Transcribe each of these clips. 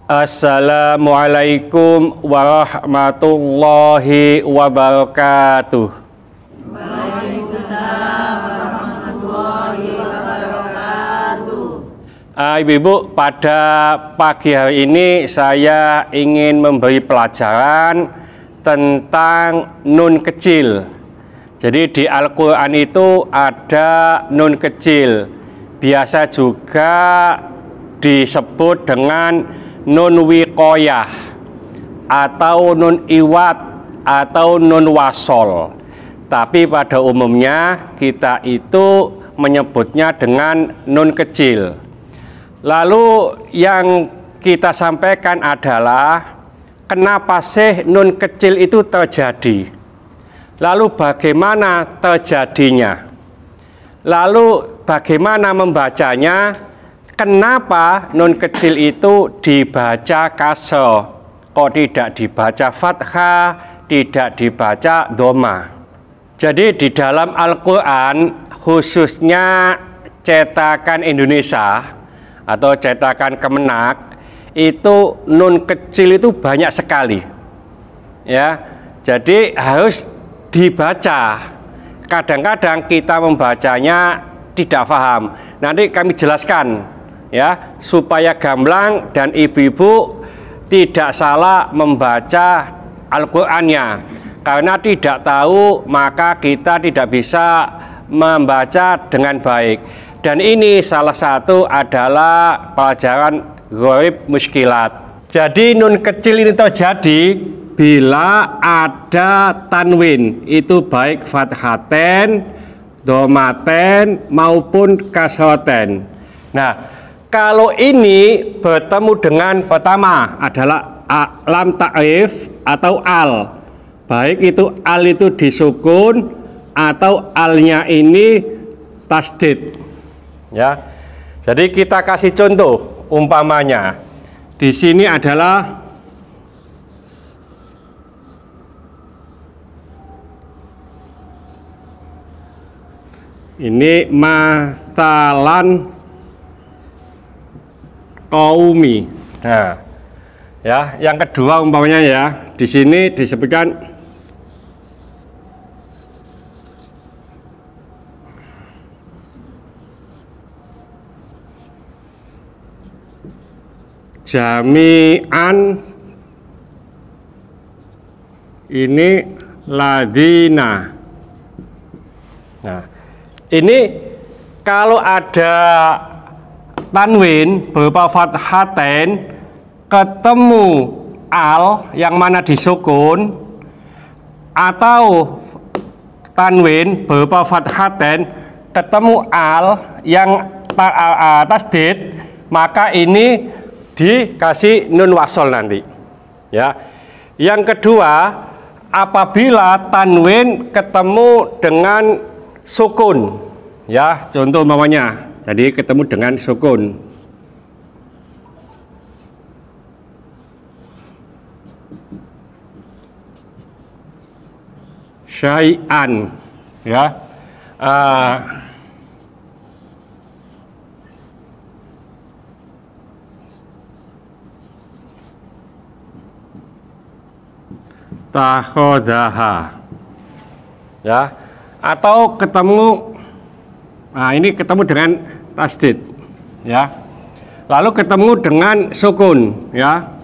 Assalamualaikum warahmatullahi wabarakatuh. Waalaikumsalam warahmatullahi wabarakatuh. Ibu-ibu, pada pagi hari ini saya ingin memberi pelajaran tentang nun kecil. Jadi di Al-Quran itu ada nun kecil, biasa juga disebut dengan nun wiqoyah atau nun iwat atau nun wasol. Tapi pada umumnya kita itu menyebutnya dengan nun kecil. Lalu yang kita sampaikan adalah kenapa sih nun kecil itu terjadi? Lalu bagaimana terjadinya? Lalu bagaimana membacanya? Kenapa nun kecil itu dibaca kasroh? Kok tidak dibaca fathah, tidak dibaca dhamma? Jadi di dalam Al-Quran, khususnya cetakan Indonesia atau cetakan Kemenak, itu nun kecil itu banyak sekali. Ya, jadi harus dibaca. Kadang-kadang kita membacanya tidak paham. Nanti kami jelaskan ya, supaya gamblang dan ibu-ibu tidak salah membaca Al-Qur'annya. Karena tidak tahu maka kita tidak bisa membaca dengan baik. Dan ini salah satu adalah pelajaran gharib muskilat. Jadi nun kecil ini terjadi bila ada tanwin, itu baik fathaten, dhammaten maupun kasroten. Nah, kalau ini bertemu dengan pertama adalah lam ta'rif atau al, baik itu al itu disukun atau alnya ini tasdid. Ya, jadi kita kasih contoh umpamanya. Di sini adalah ini matalan qaumi. Nah, ya, yang kedua umpamanya ya, di sini disebutkan jami'an, ini ladina. Nah, ini kalau ada tanwin berupa fathaten ketemu al yang mana disukun, atau tanwin berupa fathaten ketemu al yang tasdid, maka ini dikasih nun wasol nanti. Ya. Yang kedua, apabila tanwin ketemu dengan sukun, ya, contoh umpamanya, jadi ketemu dengan sukun. Syai'an, ya. Takhodaha, ya, atau ketemu, nah ini ketemu dengan tasdid, ya, lalu ketemu dengan sukun, ya,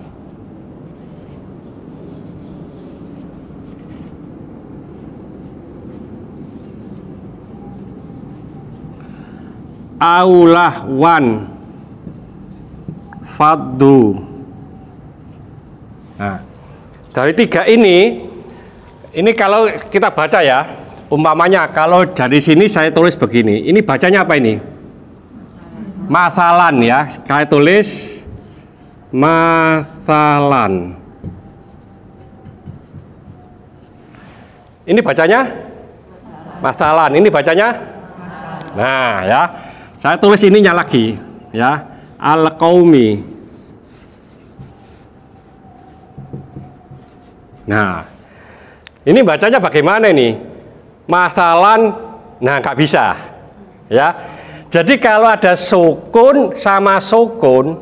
aulah wan faddu. Nah, dari tiga ini kalau kita baca ya, umpamanya kalau dari sini saya tulis begini, ini bacanya apa ini? Masalan, ya, saya tulis masalan. Ini bacanya masalan, ini bacanya. Nah, ya, saya tulis ininya lagi, ya, al-qaumi. Nah, ini bacanya bagaimana ini? Masalan, nah nggak bisa, ya. Jadi kalau ada sukun sama sukun,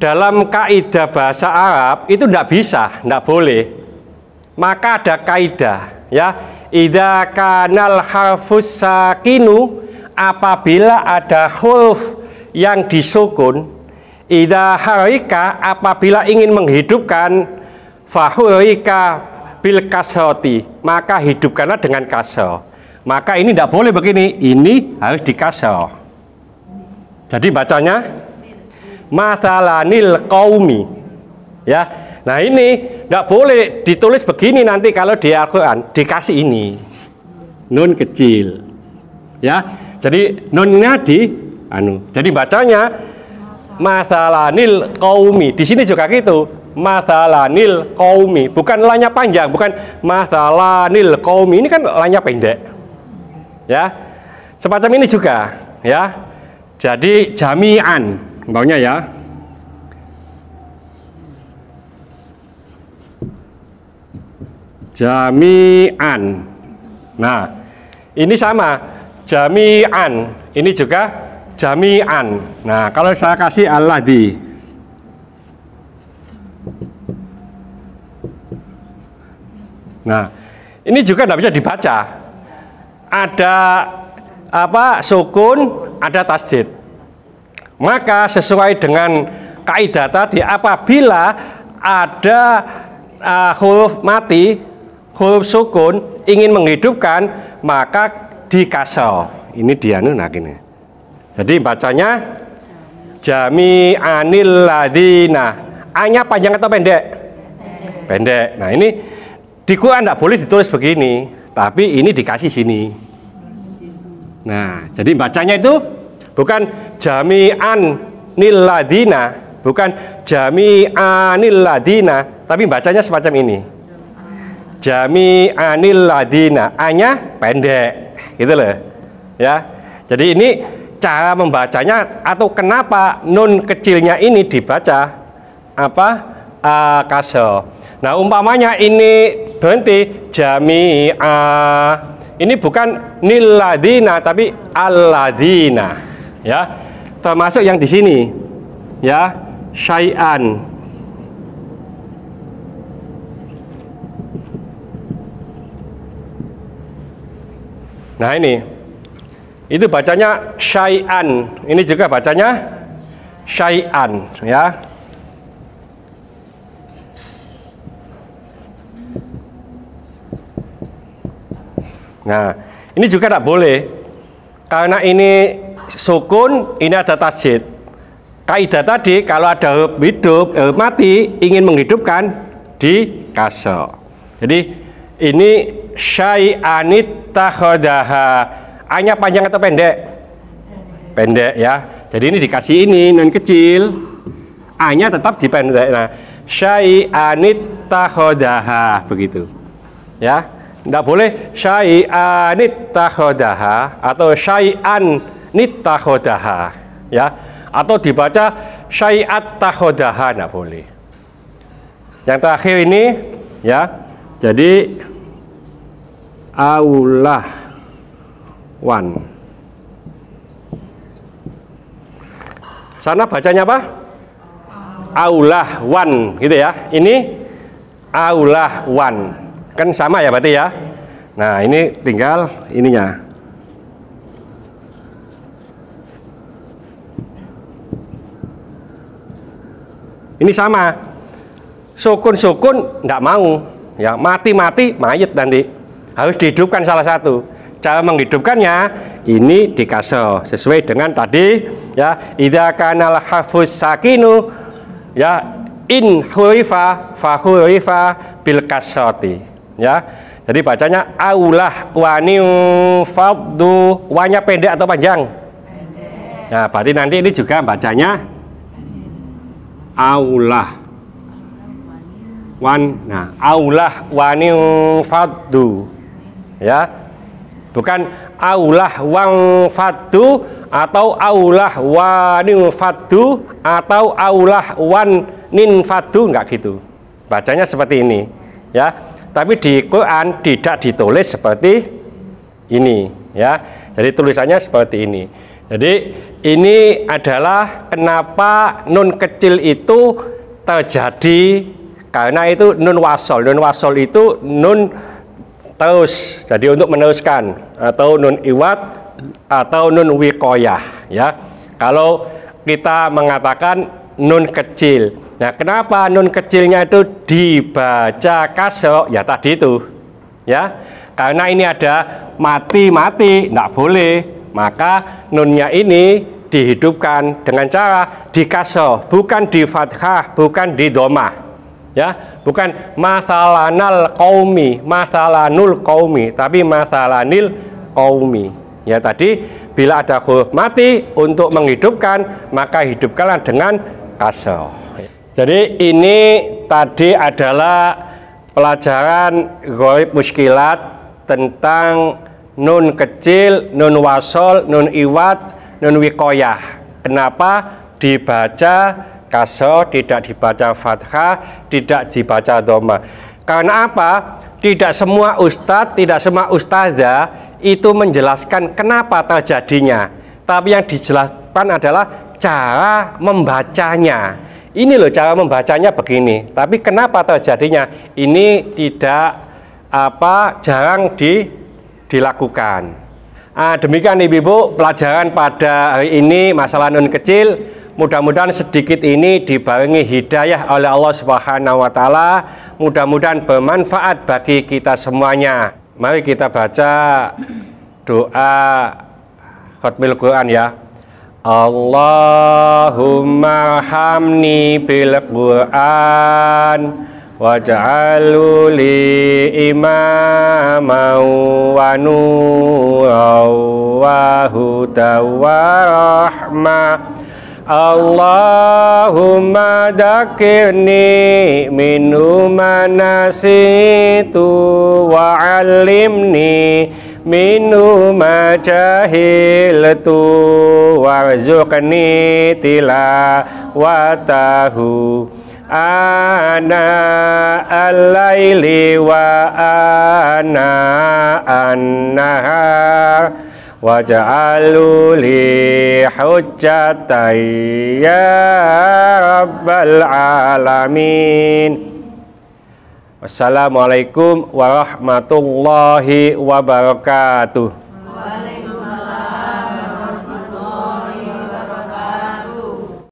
dalam kaidah bahasa Arab itu tidak bisa, tidak boleh. Maka ada kaidah, ya. Idza kanal harfus sakinu, apabila ada huruf yang disukun, idza harika, apabila ingin menghidupkan, fahurika bil kasroti, maka hidupkanlah dengan kasroh. Maka ini tidak boleh begini, ini harus dikasroh. Jadi bacanya mathalanil qaumi, ya. Nah ini tidak boleh ditulis begini nanti kalau di Al-Quran dikasih ini nun kecil, ya. Jadi nunnya di jadi bacanya mathalanil qaumi. Di sini juga gitu, mathalanil qaumi, bukan lanya panjang, bukan mathalanil qaumi, ini kan lanya pendek, ya. Semacam ini juga, ya. Jadi jami'an baunya, ya. Jami'an. Nah, ini sama, jami'an. Ini juga jami'an. Nah, kalau saya kasih alladzi, nah, ini juga tidak bisa dibaca. Ada apa? Sukun, ada tasdid. Maka sesuai dengan kaidah tadi, apabila ada huruf mati, huruf sukun ingin menghidupkan, maka dikasroh. Ini dia gini. Jadi bacanya jami'anil ladzina. A-nya panjang atau pendek? Pendek. Nah ini di Quran tidak boleh ditulis begini, tapi ini dikasih sini. Nah jadi bacanya itu bukan jami'anil ladzina, bukan jami'anil ladzina, tapi bacanya semacam ini. Jami'anil ladzina, A-nya pendek, gitu loh, ya. Jadi ini cara membacanya, atau kenapa nun kecilnya ini dibaca apa? Kasroh. Nah, umpamanya ini berhenti jami'a, ini bukan nil ladzina tapi alladzina, ya. Termasuk yang di sini, ya, syai'an. Nah ini, itu bacanya syai'an. Ini juga bacanya syai'an, ya. Nah, ini juga tidak boleh, karena ini sukun, ini ada tasjid. Kaidah tadi, kalau ada huruf hidup, huruf mati, ingin menghidupkan, di kasroh. Jadi ini syai'anit takhodaha. A-nya panjang atau pendek? Pendek, ya. Jadi ini dikasih ini nun kecil, A-nya tetap dipendek. Nah, syai'anit takhodaha, begitu, ya. Tidak boleh syai'anit takhodaha atau syai'an nittakhodaha, ya. Atau dibaca syai'at takhodaha, tidak boleh. Yang terakhir ini, ya. Jadi aulah wan. Sana bacanya apa? Aulah wan, gitu ya. Ini aulah wan. Kan sama ya berarti, ya. Nah, ini tinggal ininya. Ini sama. Sukun-sukun enggak mau, ya. Mati-mati mayit nanti. Harus dihidupkan salah satu. Cara menghidupkannya ini dikasroh sesuai dengan tadi, ya. Idza kanal harfus sakinu, ya, in hurifa fa hurifa bil kasrati, ya. Jadi bacanya aulah wani faddu. Wanya pendek atau panjang? Pendek. Nah, berarti nanti ini juga bacanya aulah wan. Nah, aulah wani faddu, ya. Bukan aulah wang faddu atau aulah wani faddu atau aulah wan nin faddu, enggak gitu. Bacanya seperti ini, ya. Tapi di Quran tidak ditulis seperti ini, ya. Jadi tulisannya seperti ini. Jadi ini adalah kenapa nun kecil itu terjadi, karena itu nun wasol. Nun wasol itu nun terus, jadi untuk meneruskan, atau nun iwat atau nun wikoyah, ya. Kalau kita mengatakan nun kecil, nah kenapa nun kecilnya itu dibaca kasro? Ya tadi itu, ya, karena ini ada mati, tidak boleh, maka nunnya ini dihidupkan dengan cara di kasro, bukan di fathah, bukan di domah, ya, bukan masalanal qaumi, masalanul qaumi, tapi masalanil qaumi. Ya tadi bila ada huruf mati untuk menghidupkan, maka hidupkanlah dengan kasroh. Jadi ini tadi adalah pelajaran ghaib muskilat tentang nun kecil, nun wasol, nun iwat, nun wikoyah. Kenapa dibaca kasroh, tidak dibaca fathah, tidak dibaca dhamma? Karena apa? Tidak semua ustadz, tidak semua ustazah itu menjelaskan kenapa terjadinya, tapi yang dijelaskan adalah cara membacanya. Ini loh cara membacanya begini, tapi kenapa terjadinya ini tidak jarang dilakukan. Demikian ibu-ibu pelajaran pada hari ini masalah nun kecil. Mudah-mudahan sedikit ini dibarengi hidayah oleh Allah Subhanahu wa Ta'ala. Mudah-mudahan bermanfaat bagi kita semuanya. Mari kita baca doa khatmil Quran ya. Allahumma hamni bil Quran waj'alhu li imaman wa nuran wa hudan wa rahmah. Allahumma dzakirni minhu ma nasitu wa 'allimni minhu ma jahiltu warzuqni tilawatahu ana al-laili wa ana an-nahar waj'alhu li hujjatan ya rabbal alamin. Wassalamualaikum warahmatullahi wabarakatuh.